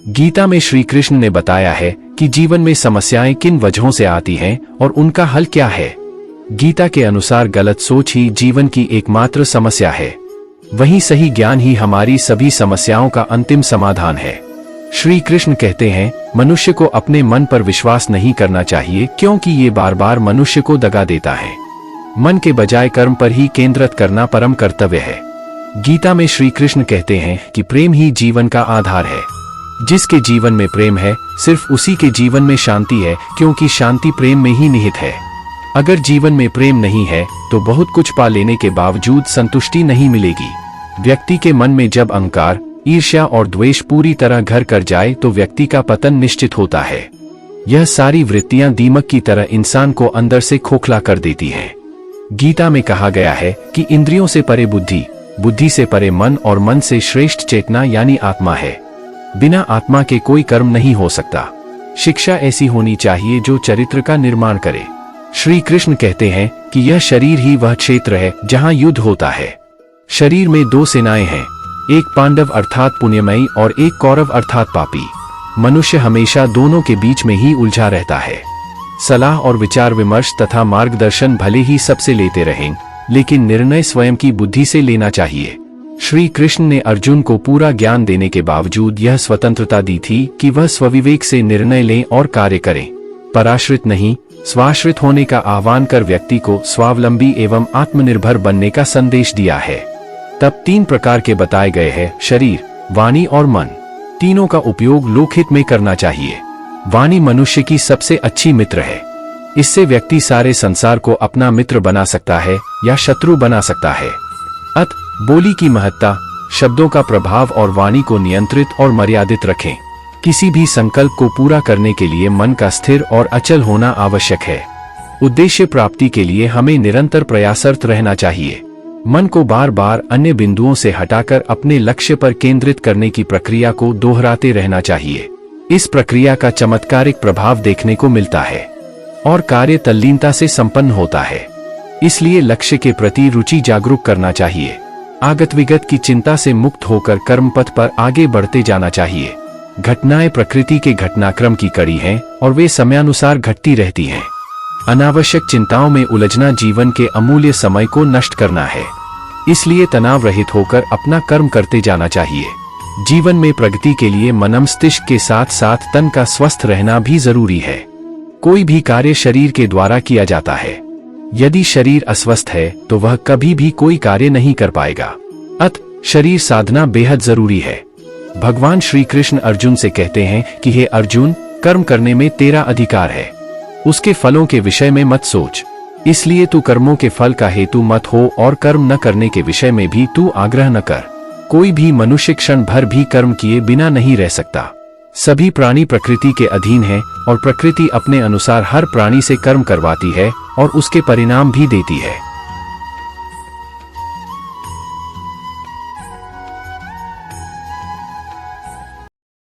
गीता में श्री कृष्ण ने बताया है कि जीवन में समस्याएं किन वजहों से आती हैं और उनका हल क्या है। गीता के अनुसार गलत सोच ही जीवन की एकमात्र समस्या है, वहीं सही ज्ञान ही हमारी सभी समस्याओं का अंतिम समाधान है। श्री कृष्ण कहते हैं, मनुष्य को अपने मन पर विश्वास नहीं करना चाहिए क्योंकि ये बार बार मनुष्य को दगा देता है। मन के बजाय कर्म पर ही केंद्रित करना परम कर्तव्य है। गीता में श्री कृष्ण कहते हैं कि प्रेम ही जीवन का आधार है। जिसके जीवन में प्रेम है, सिर्फ उसी के जीवन में शांति है, क्योंकि शांति प्रेम में ही निहित है। अगर जीवन में प्रेम नहीं है तो बहुत कुछ पा लेने के बावजूद संतुष्टि नहीं मिलेगी। व्यक्ति के मन में जब अहंकार, ईर्ष्या और द्वेष पूरी तरह घर कर जाए तो व्यक्ति का पतन निश्चित होता है। यह सारी वृत्तियां दीमक की तरह इंसान को अंदर से खोखला कर देती हैं। गीता में कहा गया है कि इंद्रियों से परे बुद्धि, बुद्धि से परे मन और मन से श्रेष्ठ चेतना यानी आत्मा है। बिना आत्मा के कोई कर्म नहीं हो सकता। शिक्षा ऐसी होनी चाहिए जो चरित्र का निर्माण करे। श्री कृष्ण कहते हैं कि यह शरीर ही वह क्षेत्र है जहां युद्ध होता है। शरीर में दो सेनाएं हैं, एक पांडव अर्थात पुण्यमयी और एक कौरव अर्थात पापी। मनुष्य हमेशा दोनों के बीच में ही उलझा रहता है। सलाह और विचार विमर्श तथा मार्गदर्शन भले ही सबसे लेते रहें, लेकिन निर्णय स्वयं की बुद्धि से लेना चाहिए। श्री कृष्ण ने अर्जुन को पूरा ज्ञान देने के बावजूद यह स्वतंत्रता दी थी कि वह स्वविवेक से निर्णय लें और कार्य करें। पराश्रित नहीं, स्वाश्रित होने का आह्वान कर व्यक्ति को स्वावलंबी एवं आत्मनिर्भर बनने का संदेश दिया है। तब 3 प्रकार के बताए गए हैं, शरीर, वाणी और मन। तीनों का उपयोग लोकहित में करना चाहिए। वाणी मनुष्य की सबसे अच्छी मित्र है। इससे व्यक्ति सारे संसार को अपना मित्र बना सकता है या शत्रु बना सकता है। बोली की महत्ता, शब्दों का प्रभाव और वाणी को नियंत्रित और मर्यादित रखें। किसी भी संकल्प को पूरा करने के लिए मन का स्थिर और अचल होना आवश्यक है। उद्देश्य प्राप्ति के लिए हमें निरंतर प्रयासरत रहना चाहिए। मन को बार बार अन्य बिंदुओं से हटाकर अपने लक्ष्य पर केंद्रित करने की प्रक्रिया को दोहराते रहना चाहिए। इस प्रक्रिया का चमत्कारिक प्रभाव देखने को मिलता है और कार्य तल्लीनता से संपन्न होता है। इसलिए लक्ष्य के प्रति रुचि जागरूक करना चाहिए। आगत विगत की चिंता से मुक्त होकर कर्मपथ पर आगे बढ़ते जाना चाहिए। घटनाएं प्रकृति के घटनाक्रम की कड़ी हैं और वे समयानुसार घटती रहती हैं। अनावश्यक चिंताओं में उलझना जीवन के अमूल्य समय को नष्ट करना है। इसलिए तनाव रहित होकर अपना कर्म करते जाना चाहिए। जीवन में प्रगति के लिए मन मस्तिष्क के साथ साथ तन का स्वस्थ रहना भी जरूरी है। कोई भी कार्य शरीर के द्वारा किया जाता है। यदि शरीर अस्वस्थ है तो वह कभी भी कोई कार्य नहीं कर पाएगा। शरीर साधना बेहद जरूरी है। भगवान श्री कृष्ण अर्जुन से कहते हैं कि हे अर्जुन, कर्म करने में तेरा अधिकार है, उसके फलों के विषय में मत सोच। इसलिए तू कर्मों के फल का हेतु मत हो और कर्म न करने के विषय में भी तू आग्रह न कर। कोई भी मनुष्य क्षण भर भी कर्म किए बिना नहीं रह सकता। सभी प्राणी प्रकृति के अधीन हैं और प्रकृति अपने अनुसार हर प्राणी से कर्म करवाती है और उसके परिणाम भी देती है।